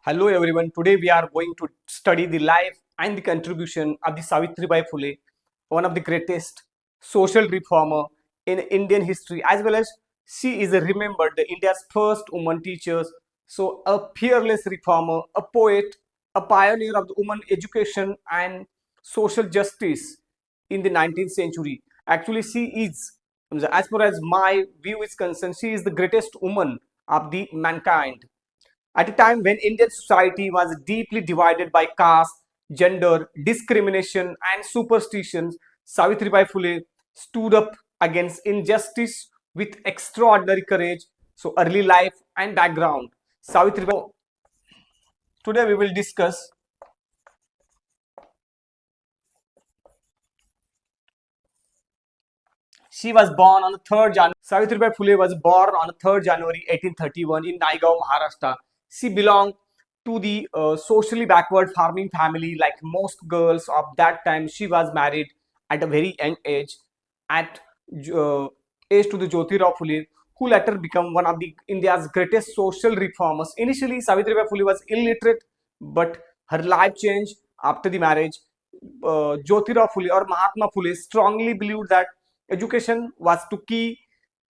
Hello everyone. Today we are going to study the life and the contribution of the Savitribai Phule, one of the greatest social reformer in Indian history, as well as she is remembered the India's first woman teacher. So a fearless reformer, a poet, a pioneer of the woman education and social justice in the 19th century. Actually, she is, as far as my view is concerned, she is the greatest woman of the mankind at a time when Indian society was deeply divided by caste, gender, discrimination, and superstitions, Savitribai Phule stood up against injustice with extraordinary courage. So, early life and background. Savitribai. Today we will discuss. She was born on the 3rd January. Savitribai Phule was born on the 3rd January 1831 in Naigaon, Maharashtra. She belonged to the socially backward farming family. Like most girls of that time, she was married at a very young age, at uh, age to the Jyotirao Phule, who later became one of the India's greatest social reformers. Initially, Savitribai Phule was illiterate, but her life changed after the marriage. Jyotirao Phule or Mahatma Phule strongly believed that education was to key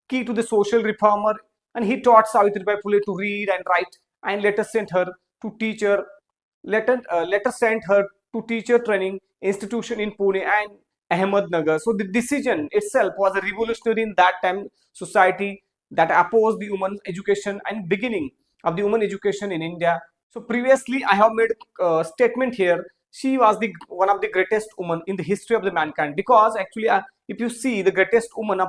to the social reformer, and he taught Savitribai Phule to read and write, and later sent her to teacher later sent her to teacher training institution in Pune and Ahmednagar. So the decision itself was a revolutionary in that time society that opposed the women's education and beginning of the women education in India. So previously I have made a statement here. She was the one of the greatest women in the history of the mankind, because actually if you see the greatest woman of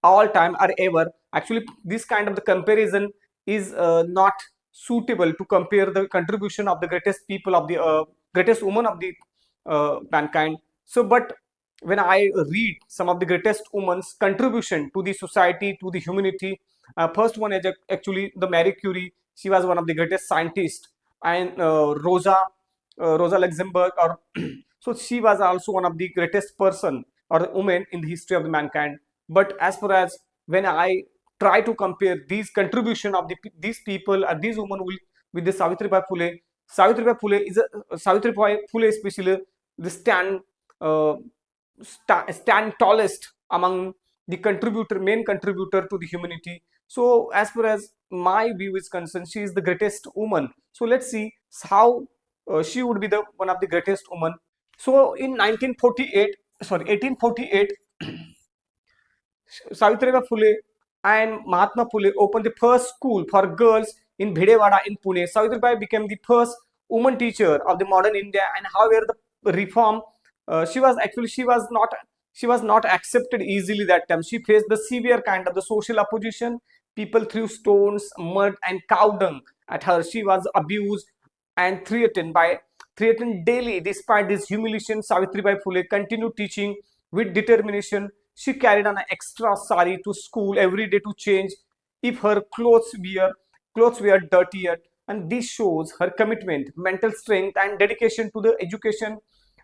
all time or ever, actually this kind of the comparison is not suitable to compare the contribution of the greatest people of the greatest woman of the mankind. So but when I read some of the greatest women's contribution to the society, to the humanity, first one is actually the Marie Curie. She was one of the greatest scientists, and Rosa Luxemburg, or so she was also one of the greatest person or women in the history of the mankind. But as far as when I try to compare these contribution of these people or these women with the Savitribai Phule is Savitribai Phule especially the uh, stand tallest among the main contributor to the humanity. So as far as my view is concerned, she is the greatest woman. So let's see how she would be the one of the greatest woman. So in 1948, sorry, 1848, Savitribai Phule and Mahatma Phule opened the first school for girls in Bhidewada in Pune. Savitribai became the first woman teacher of the modern India, and however the reform, she was not accepted easily that time. She faced the severe kind of the social opposition. People threw stones, mud, and cow dung at her. She was abused and threatened daily. Despite this humiliation, Savitribai Phule continued teaching with determination. She carried an extra sari to school every day to change if her clothes were dirtier, and this shows her commitment, mental strength, and dedication to the education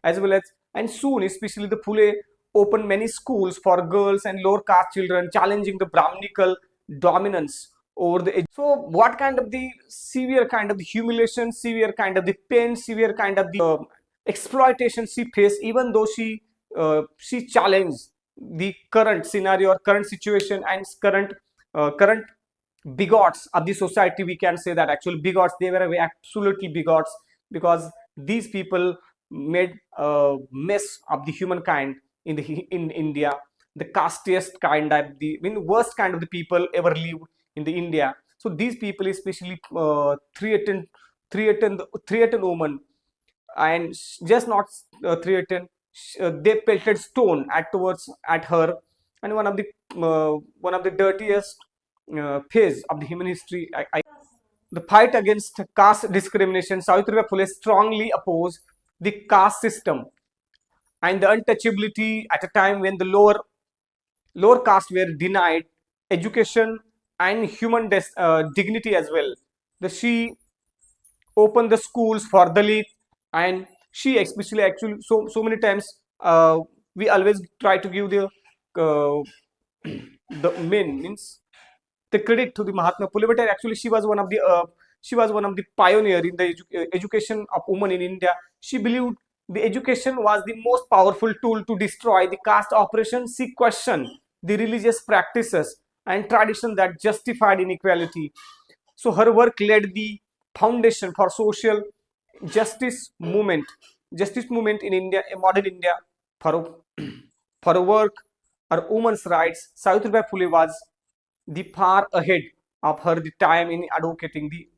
as well as. And soon, especially the Phule opened many schools for girls and lower caste children, challenging the Brahminical dominance over the. So what kind of the severe kind of the humiliation, severe kind of the pain, severe kind of the exploitation she faced, even though she challenged the current scenario or current situation and current bigots of the society. We can say that actually bigots, they were absolutely bigots, because these people made a mess of the humankind in India, the castiest kind of the, I mean, worst kind of the people ever lived in the India. So these people especially threatened women, and just not threatened, they pelted stone at her. And one of the dirtiest phase of the human history. The fight against caste discrimination, Savitribai Phule strongly opposed the caste system and the untouchability at a time when the lower caste were denied education and human dignity as well. She opened the schools for Dalit, and she especially actually so many times we always try to give uh, the men means the credit to the Mahatma Phule, but actually she was one of the She was one of the pioneer in the education of women in India. She believed the education was the most powerful tool to destroy the caste oppression. She questioned the religious practices and tradition that justified inequality. So her work laid the foundation for social justice movement in India, modern India. For for her work or women's rights, Savitribai Phule was the far ahead of her the time in advocating the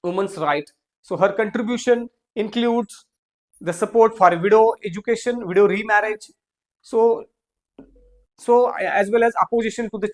women's right. So her contribution includes the support for widow education, widow remarriage, so as well as opposition to the